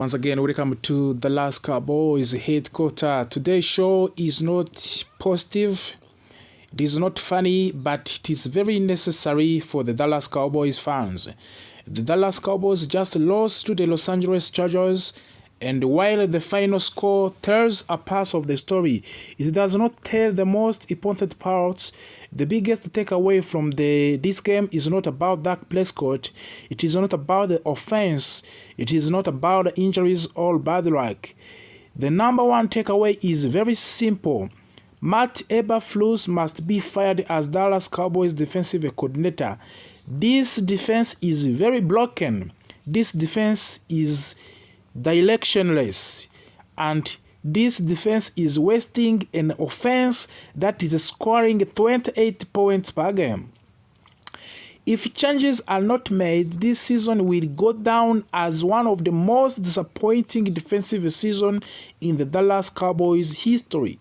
Once again, welcome to the Dallas Cowboys headquarters. Today's show is not positive, it is not funny, but it is very necessary for the Dallas Cowboys fans. The Dallas Cowboys just lost to the Los Angeles Chargers, and while the final score tells a part of the story, it does not tell the most important parts. The biggest takeaway from this game is not about Dak Prescott. It is not about the offense. It is not about the injuries or bad luck. The number one takeaway is very simple. Matt Eberflus must be fired as Dallas Cowboys defensive coordinator. This defense is very broken. This defense is directionless, and this defense is wasting an offense that is scoring 28 points per game. If changes are not made, this season will go down as one of the most disappointing defensive seasons in the Dallas Cowboys history.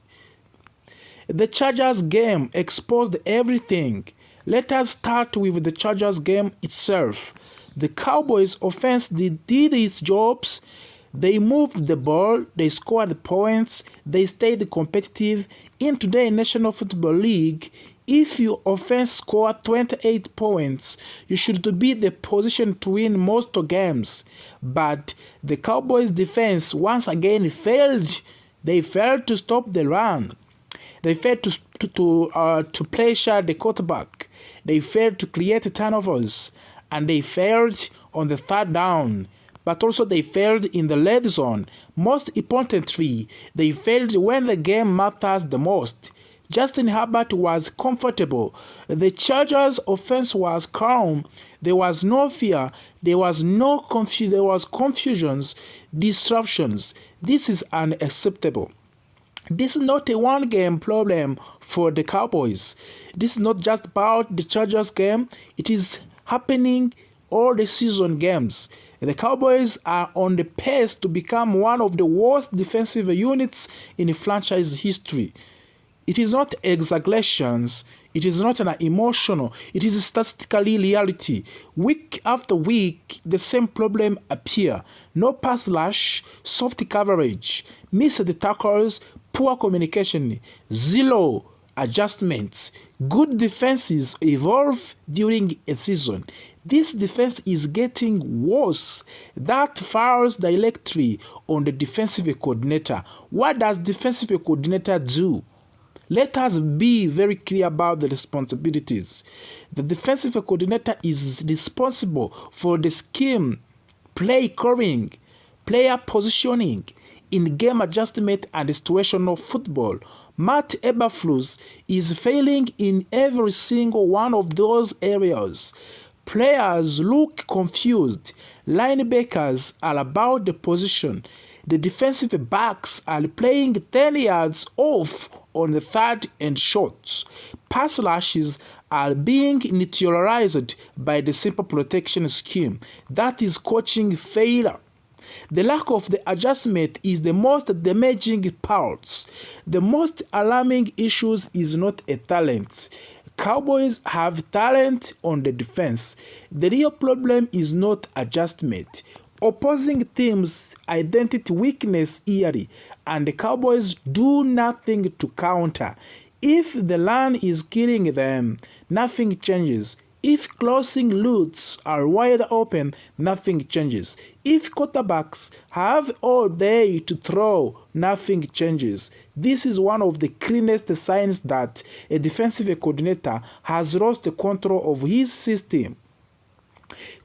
The Chargers game exposed everything. Let us start with the Chargers game itself. The Cowboys offense did its jobs. They moved the ball, they scored points, they stayed competitive. In today's National Football League, if your offense scored 28 points, you should be the position to win most games. But the Cowboys defense once again failed. They failed to stop the run. They failed to pressure the quarterback. They failed to create turnovers. And they failed on the third down, but also they failed in the red zone. Most importantly, they failed when the game matters the most. Justin Herbert was comfortable. The Chargers' offense was calm. There was no fear. There was confusions, disruptions. This is unacceptable. This is not a one-game problem for the Cowboys. This is not just about the Chargers game. It is happening all the season games. The Cowboys are on the pace to become one of the worst defensive units in franchise history. It is not exaggerations. It is not an emotional. It is statistically reality. Week after week, the same problem appear. No pass rush, soft coverage, missed tackles, poor communication, zero adjustments. Good defenses evolve during a season. This defense is getting worse. That falls directly on the defensive coordinator. What does defensive coordinator do? Let us be very clear about the responsibilities. The defensive coordinator is responsible for the scheme, play calling, player positioning, in-game adjustment, and situational football. Matt Eberflus is failing in every single one of those areas. Players look confused. Linebackers are about the position. The defensive backs are playing 10 yards off on the third and short. Pass rushes are being neutralized by the simple protection scheme. That is coaching failure. The lack of the adjustment is the most damaging part. The most alarming issue is not a talent. Cowboys have talent on the defense. The real problem is not adjustment. Opposing teams identify weakness early, and the Cowboys do nothing to counter. If the run is killing them, nothing changes. If closing routes are wide open, nothing changes. If quarterbacks have all day to throw, nothing changes. This is one of the cleanest signs that a defensive coordinator has lost the control of his system.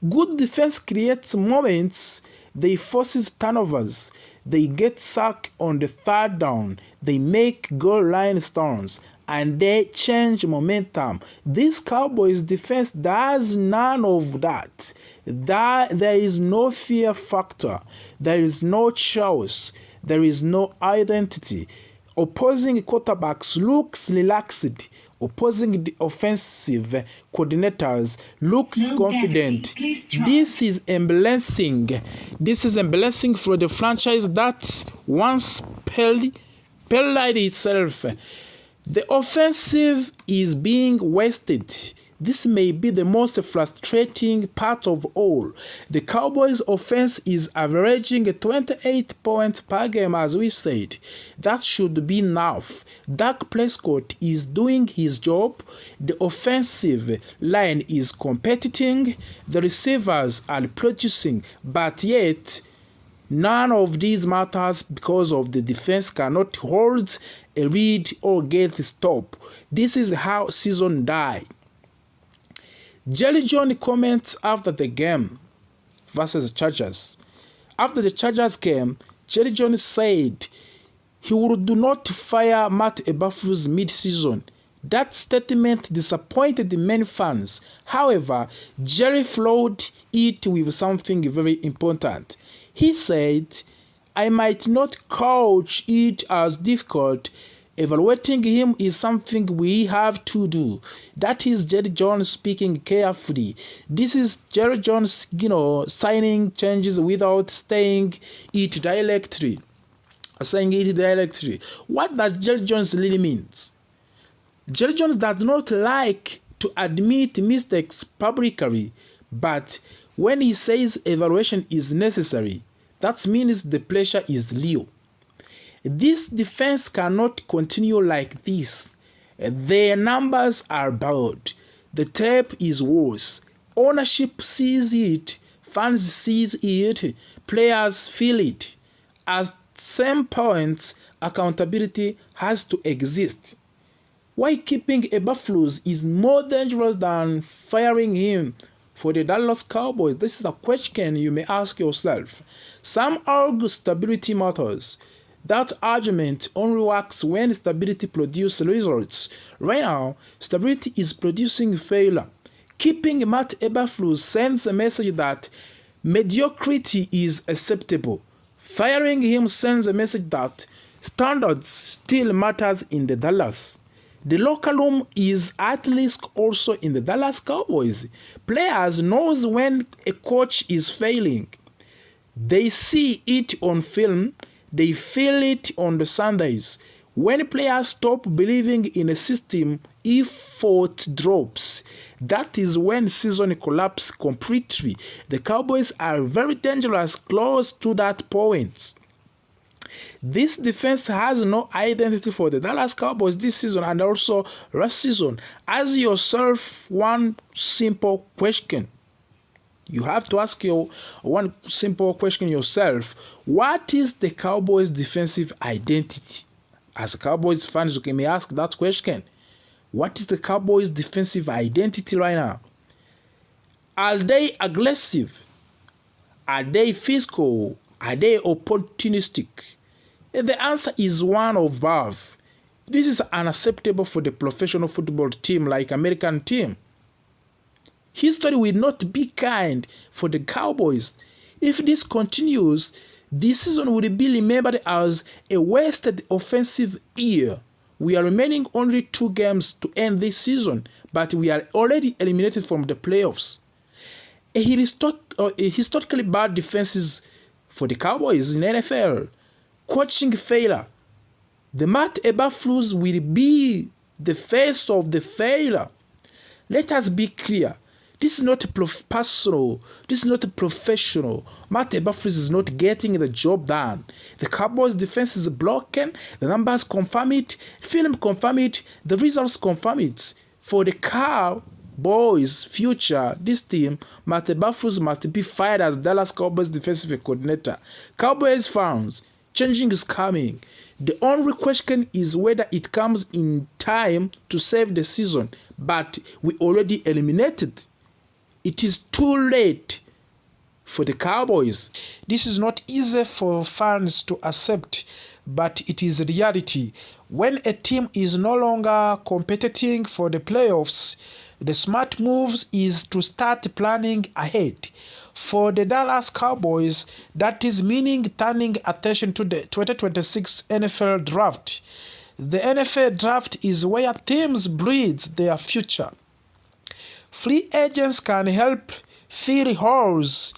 Good defense creates moments. They forces turnovers. They get sacked on the third down. They make goal line stones, and they change momentum. This Cowboys defense does none of that. There is no fear factor. There is no choice. There is no identity. Opposing quarterbacks looks relaxed. Opposing the offensive coordinators looks confident. This is embarrassing. This is embarrassing for the franchise that once paralleled itself. The offensive is being wasted This may be the most frustrating part of all. The Cowboys' offense is averaging 28 points per game, as we said. That should be enough. Dak Prescott is doing his job. The offensive line is competing. The receivers are producing, but yet none of these matters because of the defense cannot hold a lead or get a stop. This is how season died. Jerry Jones comments after the game versus the Chargers. After the Chargers game, Jerry Jones said he would not fire Matt Eberflus mid-season. That statement disappointed many fans. However, Jerry followed it with something very important. He said, "I might not coach it as difficult. Evaluating him is something we have to do." That is Jerry Jones speaking carefully. This is Jerry Jones, signing changes without saying it directly. What does Jerry Jones really mean? Jerry Jones does not like to admit mistakes publicly, but when he says evaluation is necessary, that means the pressure is real. This defense cannot continue like this. Their numbers are bad. The tape is worse. Ownership sees it. Fans sees it. Players feel it. At some points, accountability has to exist. Why keeping Eberflus is more dangerous than firing him for the Dallas Cowboys? This is a question you may ask yourself. Some argue stability matters. That argument only works when stability produces results. Right now, stability is producing failure. Keeping Matt Eberflus sends a message that mediocrity is acceptable. Firing him sends a message that standards still matters in the Dallas. The locker room is at risk also in the Dallas Cowboys. Players knows when a coach is failing. They see it on film. They feel it on the Sundays. When players stop believing in a system, effort drops. That is when season collapses completely. The Cowboys are very dangerous close to that point. This defense has no identity for the Dallas Cowboys this season and also last season. Ask yourself one simple question. You have to ask your one simple question yourself. What is the Cowboys' defensive identity? As a Cowboys fans, you may ask that question. What is the Cowboys' defensive identity right now? Are they aggressive? Are they physical? Are they opportunistic? The answer is one of both. This is unacceptable for the professional football team like American team. History will not be kind for the Cowboys. If this continues, this season will be remembered as a wasted offensive year. We are remaining only 2 games to end this season, but we are already eliminated from the playoffs. A historically bad defenses for the Cowboys in NFL. Coaching failure. The Matt Eberflus will be the face of the failure. Let us be clear. This is not personal. This is not professional. Matt Eberflus is not getting the job done. The Cowboys' defense is broken. The numbers confirm it. Film confirm it. The results confirm it. For the Cowboys' future, this team, Matt Eberflus must be fired as Dallas Cowboys defensive coordinator. Cowboys fans, changing is coming. The only question is whether it comes in time to save the season. But we already eliminated. It is too late for the Cowboys. This is not easy for fans to accept, but it is reality. When a team is no longer competing for the playoffs, the smart move is to start planning ahead. For the Dallas Cowboys, that is meaning turning attention to the 2026 NFL Draft. The NFL Draft is where teams breed their future. Free agents can help fill holes,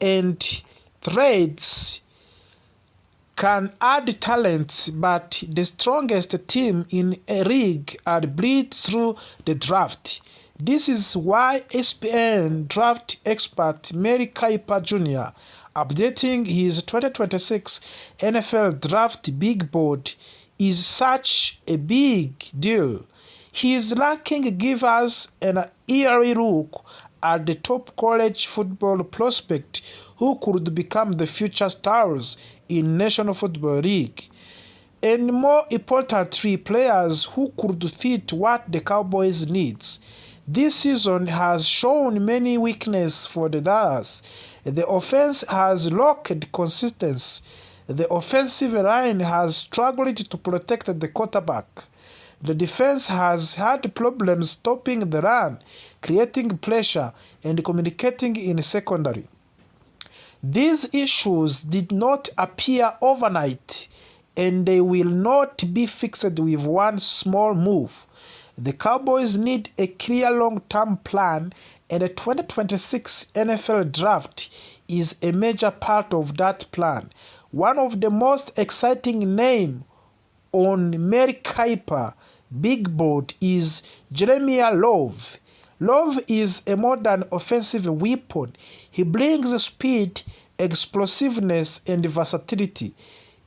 and trades can add talent, but the strongest team in a league are built through the draft. This is why ESPN draft expert Mary Kiper Jr. updating his 2026 NFL draft big board is such a big deal. His ranking gives us an eerie look at the top college football prospect who could become the future stars in National Football League. And more importantly, players who could fit what the Cowboys needs. This season has shown many weaknesses for the Dallas. The offense has lacked consistency. The offensive line has struggled to protect the quarterback. The defense has had problems stopping the run, creating pressure, and communicating in secondary. These issues did not appear overnight, and they will not be fixed with one small move. The Cowboys need a clear long-term plan, and the 2026 NFL Draft is a major part of that plan. One of the most exciting names on Mary Kiper big board is Jeremiah Love. Love is a modern offensive weapon. He brings speed, explosiveness, and versatility.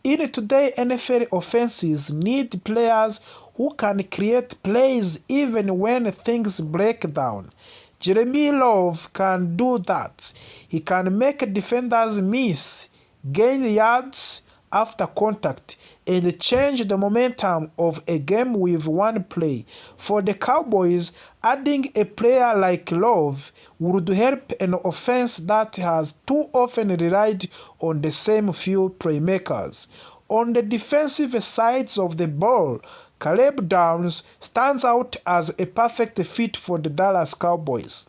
In today's NFL offenses need players who can create plays even when things break down. Jeremy Love can do that. He can make defenders miss, gain yards after contact, and change the momentum of a game with one play. For the Cowboys, adding a player like Love would help an offense that has too often relied on the same few playmakers. On the defensive sides of the ball, Caleb Downs stands out as a perfect fit for the Dallas Cowboys.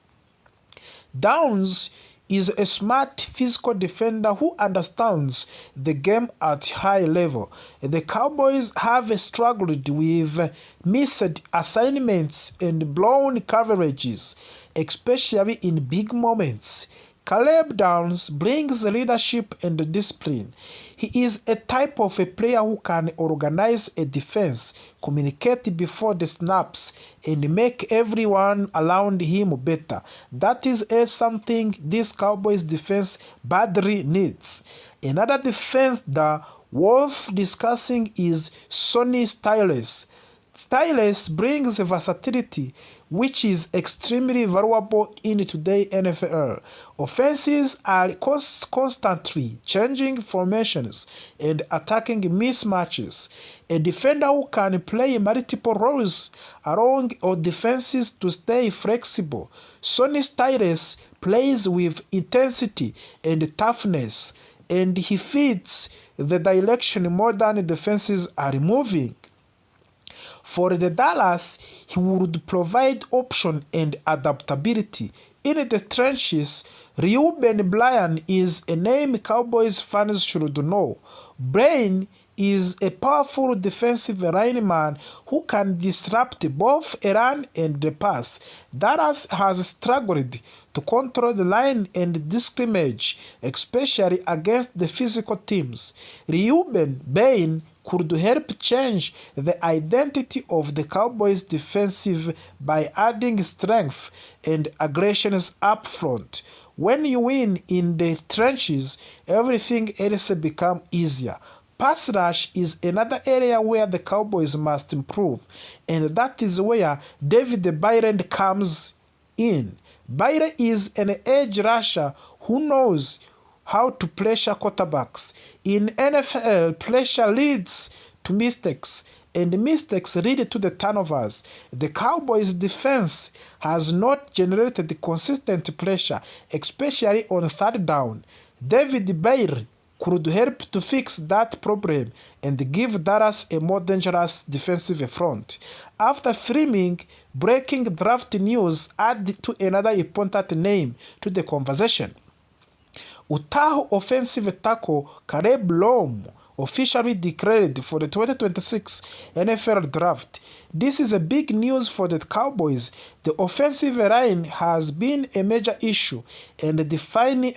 Downs is a smart physical defender who understands the game at high level. The Cowboys have struggled with missed assignments and blown coverages, especially in big moments. Caleb Downs brings leadership and discipline. He is a type of a player who can organize a defense, communicate before the snaps, and make everyone around him better. That is something this Cowboys defense badly needs. Another defense that worth discussing is Sonny Styles. Styles brings versatility, which is extremely valuable in today's NFL. Offenses are constantly changing formations and attacking mismatches. A defender who can play multiple roles along or defenses to stay flexible. Sonny Styles plays with intensity and toughness, and he fits the direction modern defenses are moving. For the Dallas, he would provide option and adaptability. In the trenches, Reuben Bryan is a name Cowboys fans should know. Bryan is a powerful defensive lineman who can disrupt both a run and the pass. Dallas has struggled to control the line and the scrimmage, especially against the physical teams. Reuben Bryan could help change the identity of the Cowboys defensive by adding strength and aggressions up front. When you win in the trenches, everything else becomes easier. Pass rush is another area where the Cowboys must improve, and that is where David Byron comes in. Byron is an edge rusher who knows how to pressure quarterbacks. In NFL, pressure leads to mistakes, and mistakes lead to the turnovers. The Cowboys' defense has not generated consistent pressure, especially on third down. David Byron could help to fix that problem and give Dallas a more dangerous defensive front. After framing, breaking draft news add to another important name to the conversation. Utah offensive tackle Caleb Love officially declared for the 2026 NFL Draft. This is a big news for the Cowboys. The offensive line has been a major issue, and finding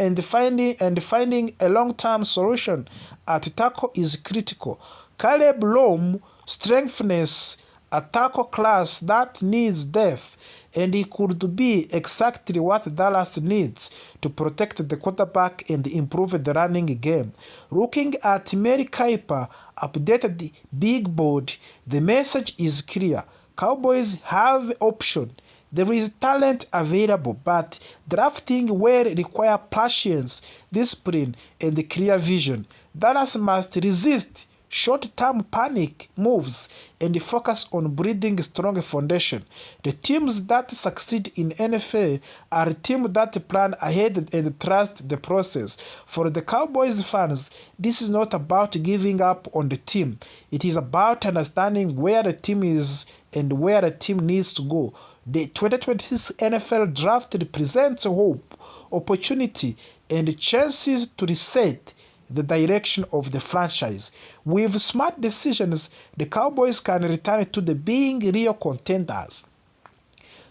a long-term solution at tackle is critical. Caleb Love strengthens a tackle class that needs depth, and he could be exactly what Dallas needs to protect the quarterback and improve the running game. Looking at Mary Kiper updated big board, the message is clear. Cowboys have option. There is talent available, but drafting will require patience, discipline, and clear vision. Dallas must resist short-term panic moves and focus on building a strong foundation. The teams that succeed in NFL are teams that plan ahead and trust the process. For the Cowboys fans, this is not about giving up on the team. It is about understanding where the team is and where the team needs to go. The 2026 NFL Draft represents hope, opportunity, and chances to reset the direction of the franchise. With smart decisions, the Cowboys can return to being real contenders.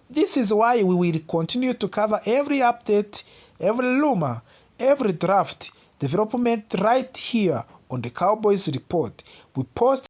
This is why we will continue to cover every update, every rumor, every draft development right here on the Cowboys Report. We post